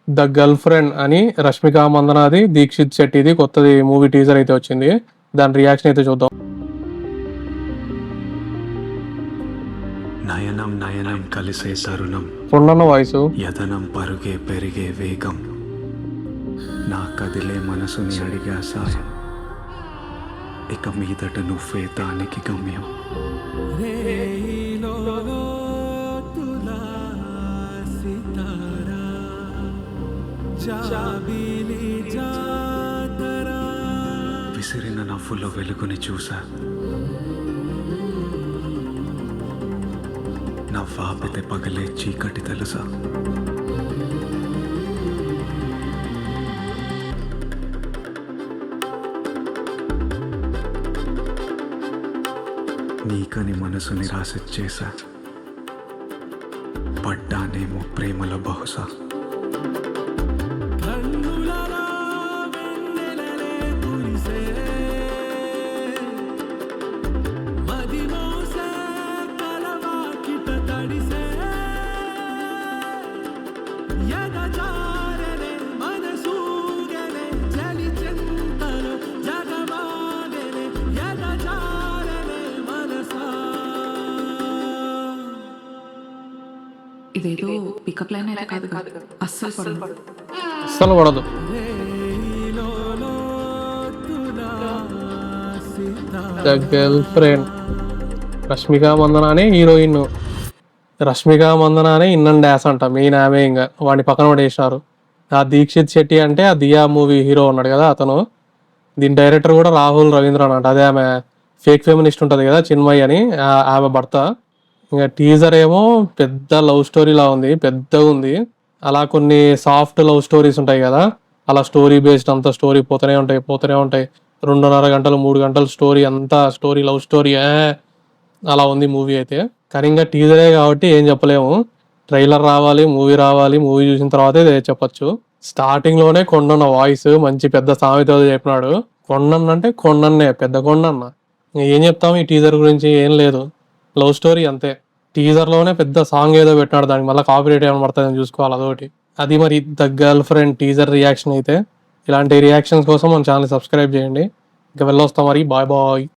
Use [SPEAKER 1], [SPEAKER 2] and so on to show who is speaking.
[SPEAKER 1] The girl friend అని రష్మిక మందనాది, దీక్షిత్ శెట్టిది కొత్తది movie teaser అయితే వచ్చింది. దాని రియాక్షన్ అయితే చూద్దాం.
[SPEAKER 2] నయనం నయనం కలిసే తరుణం,
[SPEAKER 1] కొండన్న వాయిస్,
[SPEAKER 2] యతనం పరుగే పెరిగే వేగం, నా కదిలే మనసుని అడిగా సాయం, ఇక మీదట నువ్వే దానికి గమ్యం. విసిరిన నవ్వులో వెలుగుని చూసా, నవ్వాపితే పగలే చీకటి తెలుసా. నీకని మనసుని రాసిచ్చేసా, పడ్డానేమో ప్రేమలో బహుశా.
[SPEAKER 3] ఇదేదో పికప్ లైన్ అయితే కాదు అస్సలు పడదు.
[SPEAKER 1] అస్సలు పడదు. The girlfriend, Rashmika Mandanna అనే హీరోయిన్. రష్మిక మందన అనే ఇన్ డాన్స్ అంట మెయిన్ ఆమె. ఇంకా వాడిని పక్కన పడేసినారు. ఆ దీక్షిత్ శెట్టి అంటే ఆ దియా మూవీ హీరో ఉన్నాడు కదా అతను. దీని డైరెక్టర్ కూడా రాహుల్ రవీంద్రన్ అంట. అదే ఆమె ఫేక్ ఫెమినిస్ట్ ఉంటుంది కదా చిన్మయి అని, ఆమె భర్త. ఇంకా టీజర్ ఏమో పెద్ద లవ్ స్టోరీలా ఉంది, పెద్దగా ఉంది. అలా కొన్ని సాఫ్ట్ లవ్ స్టోరీస్ ఉంటాయి కదా, అలా స్టోరీ బేస్డ్ అంతా స్టోరీ పోతూనే ఉంటాయి 2.5 గంటలు 3 గంటలు స్టోరీ, అంతా స్టోరీ లవ్ స్టోరీ అలా ఉంది మూవీ అయితే. కానీ ఇంకా టీజరే కాబట్టి ఏం చెప్పలేము. ట్రైలర్ రావాలి, మూవీ చూసిన తర్వాతే చెప్పొచ్చు. స్టార్టింగ్ లోనే కొండన్న వాయిస్ మంచి పెద్ద సామెత చెప్పినాడు. కొండన్న అంటే కొండన్నే, పెద్ద కొండన్న. ఏం చెప్తాము ఈ టీజర్ గురించి? ఏం లేదు, లవ్ స్టోరీ అంతే. టీజర్ లోనే పెద్ద సాంగ్ ఏదో పెట్టినాడు, దానికి మళ్ళీ కాపీరైట్ ఏమైనా పడుతుందని చూసుకోవాలి అదొకటి. అది మరి the girl friend teaser reaction అయితే. ఇలాంటి రియాక్షన్స్ కోసం మన ఛానల్ సబ్స్క్రైబ్ చేయండి. ఇంకా వెళ్ళొస్తాం మరి. Bye bye.